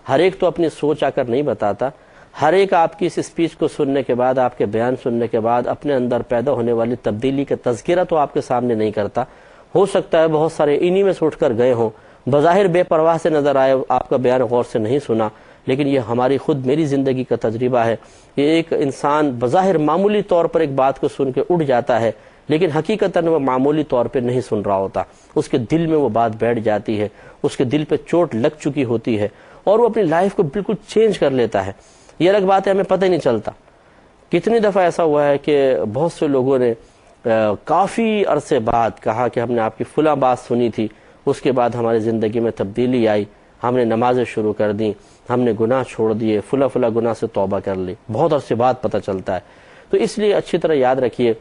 ہر ایک تو اپنی سوچ آ کر نہیں بتاتا، ہر ایک آپ کی اس اسپیچ کو سننے کے بعد، آپ کے بیان سننے کے بعد اپنے اندر پیدا ہونے والی تبدیلی کا تذکرہ تو آپ کے سامنے نہیں کرتا۔ ہو سکتا ہے بہت سارے انہی میں سے اٹھ کر گئے ہوں، بظاہر بے پرواہ سے نظر آئے، آپ کا بیان غور سے نہیں سنا، لیکن یہ ہماری خود میری زندگی کا تجربہ ہے کہ ایک انسان بظاہر معمولی طور پر ایک بات کو سن کے اٹھ جاتا ہے، لیکن حقیقتاً وہ معمولی طور پہ نہیں سن رہا ہوتا، اس کے دل میں وہ بات بیٹھ جاتی ہے، اس کے دل پہ چوٹ لگ چکی ہوتی ہے اور وہ اپنی لائف کو بالکل چینج کر لیتا ہے۔ یہ الگ بات ہے، ہمیں پتہ ہی نہیں چلتا۔ کتنی دفعہ ایسا ہوا ہے کہ بہت سے لوگوں نے کافی عرصے بعد کہا کہ ہم نے آپ کی فلاں بات سنی تھی، اس کے بعد ہماری زندگی میں تبدیلی آئی، ہم نے نمازیں شروع کر دیں، ہم نے گناہ چھوڑ دیے، فلاں گناہ سے توبہ کر لی، بہت عرصے بعد پتہ چلتا ہے۔ تو اس لیے اچھی طرح یاد رکھیے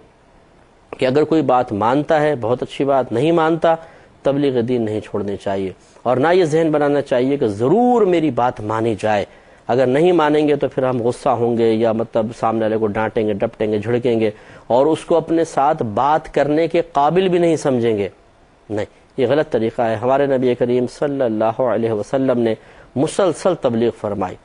کہ اگر کوئی بات مانتا ہے بہت اچھی بات، نہیں مانتا تبلیغ دین نہیں چھوڑنی چاہیے، اور نہ یہ ذہن بنانا چاہیے کہ ضرور میری بات مانی جائے، اگر نہیں مانیں گے تو پھر ہم غصہ ہوں گے یا مطلب سامنے والے کو ڈانٹیں گے، ڈپٹیں گے، جھڑکیں گے اور اس کو اپنے ساتھ بات کرنے کے قابل بھی نہیں سمجھیں گے۔ نہیں، یہ غلط طریقہ ہے۔ ہمارے نبی کریم صلی اللہ علیہ وسلم نے مسلسل تبلیغ فرمائی،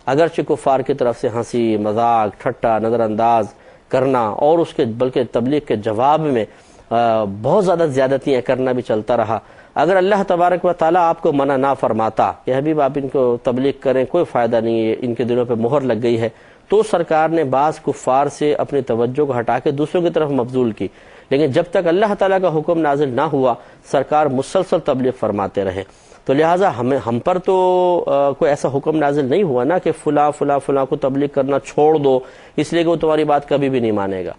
اگرچہ کفار کی طرف سے ہنسی، مذاق، ٹھٹا، نظر انداز کرنا اور اس کے بلکہ تبلیغ کے جواب میں بہت زیادہ زیادتیاں کرنا بھی چلتا رہا۔ اگر اللہ تبارک و تعالیٰ آپ کو منع نہ فرماتا کہ حبیب آپ ان کو تبلیغ کریں، کوئی فائدہ نہیں ہے، ان کے دلوں پہ مہر لگ گئی ہے، تو سرکار نے بعض کفار سے اپنی توجہ کو ہٹا کے دوسروں کی طرف مبذول کی، لیکن جب تک اللہ تعالیٰ کا حکم نازل نہ ہوا سرکار مسلسل تبلیغ فرماتے رہے۔ تو لہٰذا ہم پر تو کوئی ایسا حکم نازل نہیں ہوا نا کہ فلاں فلاں فلاں کو تبلیغ کرنا چھوڑ دو اس لیے کہ وہ تمہاری بات کبھی بھی نہیں مانے گا۔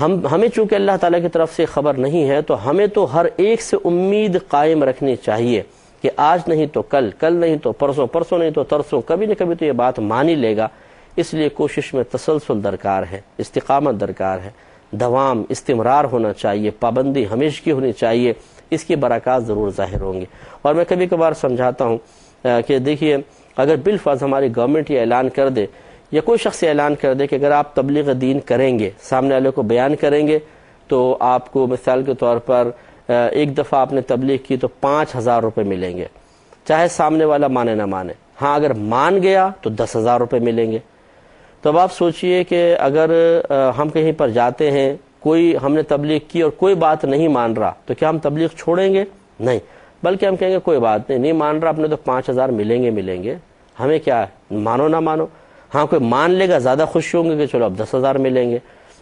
ہمیں چونکہ اللہ تعالیٰ کی طرف سے خبر نہیں ہے تو ہمیں تو ہر ایک سے امید قائم رکھنی چاہیے کہ آج نہیں تو کل، کل نہیں تو پرسوں، پرسوں نہیں تو ترسوں، کبھی نہ کبھی تو یہ بات مان ہی لے گا۔ اس لیے کوشش میں تسلسل درکار ہے، استقامت درکار ہے، دوام، استمرار ہونا چاہیے، پابندی ہمیشہ کی ہونی چاہیے، اس کی برکات ضرور ظاہر ہوں گی۔ اور میں کبھی کبھار سمجھاتا ہوں کہ دیکھیے اگر بالفرض ہماری گورنمنٹ یہ اعلان کر دے یا کوئی شخص اعلان کر دے کہ اگر آپ تبلیغ دین کریں گے، سامنے والے کو بیان کریں گے تو آپ کو مثال کے طور پر ایک دفعہ آپ نے تبلیغ کی تو 5,000 روپے ملیں گے، چاہے سامنے والا مانے نہ مانے۔ ہاں اگر مان گیا تو 10,000 روپے ملیں گے۔ تو اب آپ سوچئے کہ اگر ہم کہیں پر جاتے ہیں، کوئی ہم نے تبلیغ کی اور کوئی بات نہیں مان رہا تو کیا ہم تبلیغ چھوڑیں گے؟ نہیں، بلکہ ہم کہیں گے کوئی بات نہیں مان رہا، اپنے تو 5,000 ملیں گے، ہمیں کیا ہے، مانو نہ مانو۔ ہاں کوئی مان لے گا زیادہ خوش ہوں گے کہ چلو اب 10,000 ملیں گے۔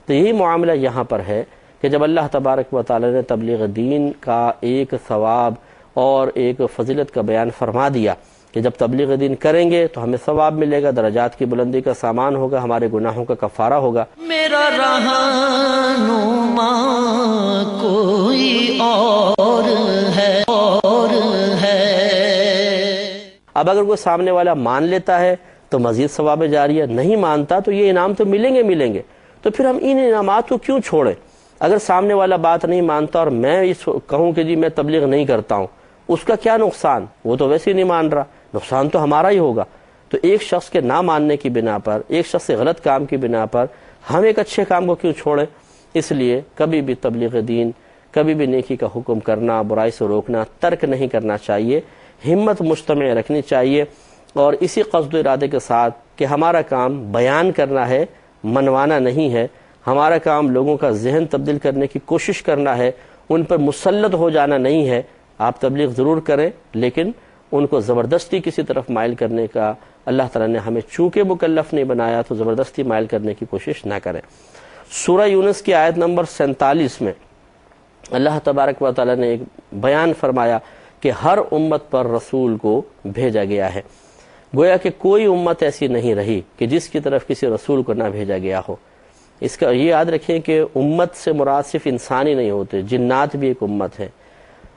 تو یہی معاملہ یہاں پر ہے کہ جب اللہ تبارک و تعالی نے تبلیغ دین کا ایک ثواب اور ایک فضیلت کا بیان فرما دیا کہ جب تبلیغ دین کریں گے تو ہمیں ثواب ملے گا، درجات کی بلندی کا سامان ہوگا، ہمارے گناہوں کا کفارہ ہوگا۔ میرا رہنما کوئی اور ہے، اب اگر کوئی سامنے والا مان لیتا ہے تو مزید ثواب جاریہ، نہیں مانتا تو یہ انعام تو ملیں گے، تو پھر ہم ان انعامات کو کیوں چھوڑیں؟ اگر سامنے والا بات نہیں مانتا اور میں کہوں کہ جی میں تبلیغ نہیں کرتا ہوں، اس کا کیا نقصان؟ وہ تو ویسے ہی نہیں مان رہا، نقصان تو ہمارا ہی ہوگا۔ تو ایک شخص کے نہ ماننے کی بنا پر، ایک شخص کے غلط کام کی بنا پر ہم ایک اچھے کام کو کیوں چھوڑیں؟ اس لیے کبھی بھی تبلیغ دین، کبھی بھی نیکی کا حکم کرنا، برائی سے روکنا ترک نہیں کرنا چاہیے، ہمت مجتمع رکھنی چاہیے، اور اسی قصد و ارادے کے ساتھ کہ ہمارا کام بیان کرنا ہے، منوانا نہیں ہے، ہمارا کام لوگوں کا ذہن تبدیل کرنے کی کوشش کرنا ہے، ان پر مسلط ہو جانا نہیں ہے۔ آپ تبلیغ ضرور کریں لیکن ان کو زبردستی کسی طرف مائل کرنے کا اللہ تعالیٰ نے ہمیں چونکہ مکلف نہیں بنایا تو زبردستی مائل کرنے کی کوشش نہ کریں۔ سورہ یونس کی آیت نمبر 47 میں اللہ تبارک و تعالیٰ نے ایک بیان فرمایا کہ ہر امت پر رسول کو بھیجا گیا ہے، گویا کہ کوئی امت ایسی نہیں رہی کہ جس کی طرف کسی رسول کو نہ بھیجا گیا ہو۔ اس کا یہ یاد رکھیں کہ امت سے مراد صرف انسان ہی نہیں ہوتے، جنات بھی ایک امت ہے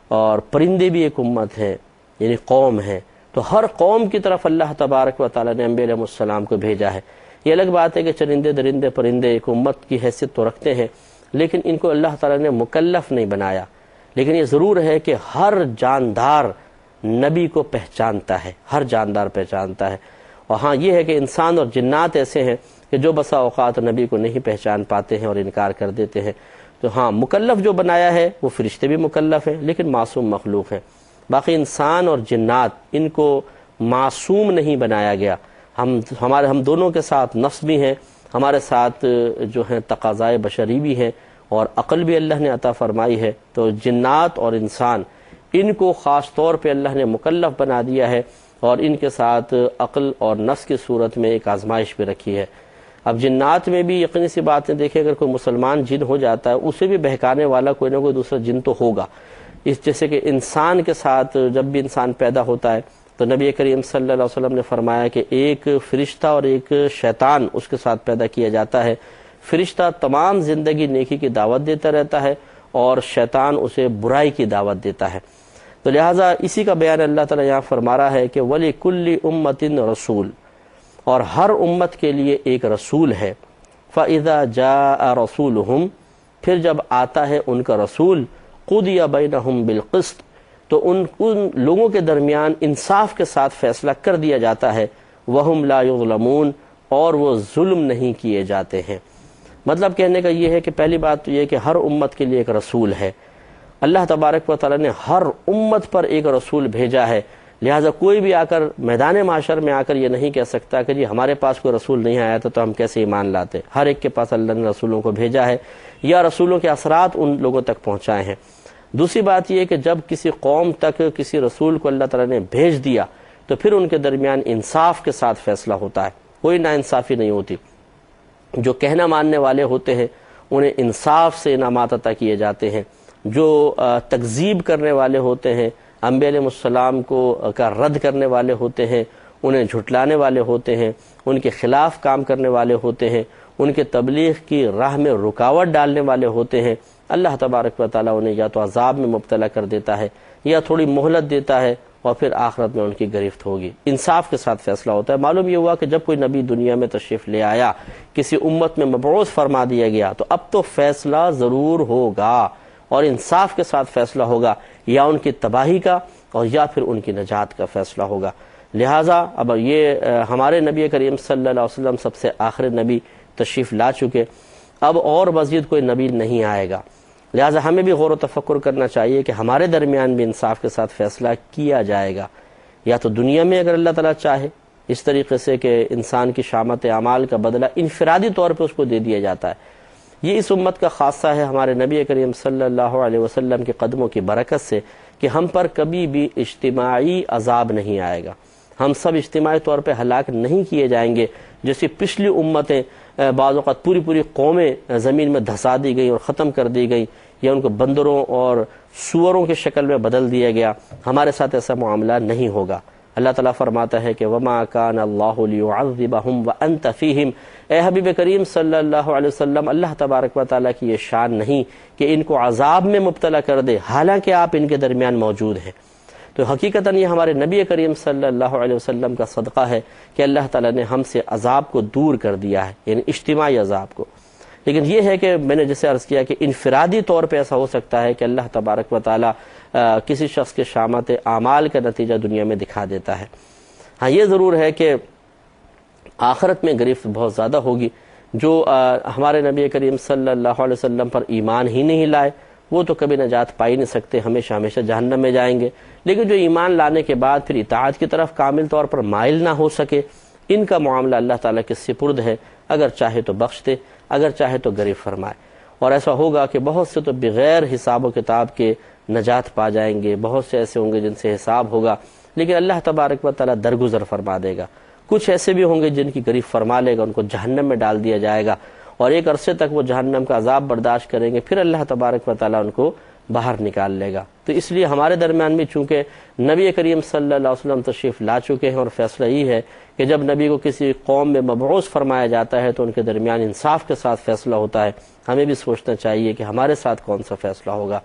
اور پرندے بھی ایک امت ہے، یعنی قوم ہے۔ تو ہر قوم کی طرف اللہ تبارک و تعالیٰ نے انبیاء علیہ السلام کو بھیجا ہے۔ یہ الگ بات ہے کہ چرندے درندے پرندے ایک امت کی حیثیت تو رکھتے ہیں لیکن ان کو اللہ تعالیٰ نے مکلف نہیں بنایا، لیکن یہ ضرور ہے کہ ہر جاندار نبی کو پہچانتا ہے، ہر جاندار پہچانتا ہے۔ اور ہاں یہ ہے کہ انسان اور جنات ایسے ہیں کہ جو بسا اوقات نبی کو نہیں پہچان پاتے ہیں اور انکار کر دیتے ہیں۔ تو ہاں مکلف جو بنایا ہے وہ فرشتے بھی مکلف ہیں لیکن معصوم مخلوق ہیں۔ باقی انسان اور جنات ان کو معصوم نہیں بنایا گیا. ہم دونوں کے ساتھ نفس بھی ہیں، ہمارے ساتھ جو ہیں تقاضائے بشری بھی ہیں، اور عقل بھی اللہ نے عطا فرمائی ہے. تو جنات اور انسان ان کو خاص طور پہ اللہ نے مکلف بنا دیا ہے، اور ان کے ساتھ عقل اور نفس کی صورت میں ایک آزمائش بھی رکھی ہے. اب جنات میں بھی یقینی سی بات ہے، دیکھیں اگر کوئی مسلمان جن ہو جاتا ہے اسے بھی بہکانے والا کوئی نہ کوئی دوسرا جن تو ہوگا. جیسے کہ انسان کے ساتھ جب بھی انسان پیدا ہوتا ہے تو نبی کریم صلی اللہ علیہ وسلم نے فرمایا کہ ایک فرشتہ اور ایک شیطان اس کے ساتھ پیدا کیا جاتا ہے. فرشتہ تمام زندگی نیکی کی دعوت دیتا رہتا ہے، اور شیطان اسے برائی کی دعوت دیتا ہے. تو لہٰذا اسی کا بیان اللہ تعالیٰ یہاں فرما رہا ہے کہ وَلِكُلِّ أُمَّةٍ رَسُولٌ، اور ہر امت کے لیے ایک رسول ہے. فَإِذَا جَاءَ رَسُولُهُمْ، پھر جب آتا ہے ان کا رسول، قُضِيَ بَيْنَهُمْ بِالْقِسْطِ، تو ان لوگوں کے درمیان انصاف کے ساتھ فیصلہ کر دیا جاتا ہے. وَهُمْ لَا يُظْلَمُونَ، اور وہ ظلم نہیں کیے جاتے ہیں. مطلب کہنے کا یہ ہے کہ پہلی بات تو یہ کہ ہر امت کے لیے ایک رسول ہے. اللہ تبارک و تعالیٰ نے ہر امت پر ایک رسول بھیجا ہے. لہٰذا کوئی بھی آ کر میدان معاشر میں آ کر یہ نہیں کہہ سکتا کہ جی ہمارے پاس کوئی رسول نہیں آیا تھا تو ہم کیسے ایمان لاتے. ہر ایک کے پاس اللہ نے رسولوں کو بھیجا ہے، یا رسولوں کے اثرات ان لوگوں تک پہنچائے ہیں. دوسری بات یہ کہ جب کسی قوم تک کسی رسول کو اللہ تعالیٰ نے بھیج دیا تو پھر ان کے درمیان انصاف کے ساتھ فیصلہ ہوتا ہے، کوئی ناانصافی نہیں ہوتی. جو کہنا ماننے والے ہوتے ہیں انہیں انصاف سے انعامات عطا کیے جاتے ہیں. جو تکذیب کرنے والے ہوتے ہیں، انبیاء علیہ السلام کا رد کرنے والے ہوتے ہیں، انہیں جھٹلانے والے ہوتے ہیں، ان کے خلاف کام کرنے والے ہوتے ہیں، ان کے تبلیغ کی راہ میں رکاوٹ ڈالنے والے ہوتے ہیں، اللہ تبارک و تعالیٰ انہیں یا تو عذاب میں مبتلا کر دیتا ہے یا تھوڑی مہلت دیتا ہے، اور پھر آخرت میں ان کی گرفت ہوگی. انصاف کے ساتھ فیصلہ ہوتا ہے. معلوم یہ ہوا کہ جب کوئی نبی دنیا میں تشریف لے آیا، کسی امت میں مبعوث فرما دیا گیا، تو اب تو فیصلہ ضرور ہوگا، اور انصاف کے ساتھ فیصلہ ہوگا، یا ان کی تباہی کا اور یا پھر ان کی نجات کا فیصلہ ہوگا. لہٰذا اب یہ ہمارے نبی کریم صلی اللہ علیہ وسلم سب سے آخر نبی تشریف لا چکے، اب اور مزید کوئی نبی نہیں آئے گا. لہٰذا ہمیں بھی غور و تفکر کرنا چاہیے کہ ہمارے درمیان بھی انصاف کے ساتھ فیصلہ کیا جائے گا، یا تو دنیا میں اگر اللہ تعالیٰ چاہے اس طریقے سے کہ انسان کی شامت اعمال کا بدلہ انفرادی طور پہ اس کو دے دیا جاتا ہے. یہ اس امت کا خاصہ ہے ہمارے نبی کریم صلی اللہ علیہ وسلم کے قدموں کی برکت سے کہ ہم پر کبھی بھی اجتماعی عذاب نہیں آئے گا. ہم سب اجتماعی طور پہ ہلاک نہیں کیے جائیں گے جیسی پچھلی امتیں بعض اوقات پوری قومیں زمین میں دھسا دی گئیں اور ختم کر دی گئیں، یا ان کو بندروں اور سوروں کی شکل میں بدل دیا گیا. ہمارے ساتھ ایسا معاملہ نہیں ہوگا. اللہ تعالیٰ فرماتا ہے کہ وَمَا كَانَ اللَّهُ لِيُعَذِّبَهُمْ وَأَنْتَ فِيهِمْ، اے حبیب کریم صلی اللہ علیہ وسلم، اللہ تبارک و تعالیٰ کی یہ شان نہیں کہ ان کو عذاب میں مبتلا کر دے حالانکہ آپ ان کے درمیان موجود ہیں. تو حقیقتاً یہ ہمارے نبی کریم صلی اللہ علیہ وسلم کا صدقہ ہے کہ اللہ تعالیٰ نے ہم سے عذاب کو دور کر دیا ہے، یعنی اجتماعی عذاب کو. لیکن یہ ہے کہ میں نے جیسے عرض کیا کہ انفرادی طور پہ ایسا ہو سکتا ہے کہ اللہ تبارک و تعالیٰ کسی شخص کے شامت اعمال کا نتیجہ دنیا میں دکھا دیتا ہے. ہاں یہ ضرور ہے کہ آخرت میں گرفت بہت زیادہ ہوگی. جو ہمارے نبی کریم صلی اللہ علیہ وسلم پر ایمان ہی نہیں لائے وہ تو کبھی نجات پا ہی نہیں سکتے، ہمیشہ جہنم میں جائیں گے. لیکن جو ایمان لانے کے بعد پھر اطاعت کی طرف کامل طور پر مائل نہ ہو سکے، ان کا معاملہ اللہ تعالیٰ کے سپرد ہے. اگر چاہے تو بخش دے، اگر چاہے تو گرفت فرمائے. اور ایسا ہوگا کہ بہت سے تو بغیر حساب و کتاب کے نجات پا جائیں گے، بہت سے ایسے ہوں گے جن سے حساب ہوگا لیکن اللہ تبارک و تعالیٰ درگزر فرما دے گا. کچھ ایسے بھی ہوں گے جن کی گرفت فرما لے گا، ان کو جہنم میں ڈال دیا جائے گا، اور ایک عرصے تک وہ جہنم کا عذاب برداشت کریں گے، پھر اللہ تبارک و تعالیٰ ان کو باہر نکال لے گا. تو اس لیے ہمارے درمیان بھی چونکہ نبی کریم صلی اللہ علیہ وسلم تشریف لا چکے ہیں، اور فیصلہ یہ ہے کہ جب نبی کو کسی قوم میں مبعوث فرمایا جاتا ہے تو ان کے درمیان انصاف کے ساتھ فیصلہ ہوتا ہے. ہمیں بھی سوچنا چاہیے کہ ہمارے ساتھ کون سا فیصلہ ہوگا.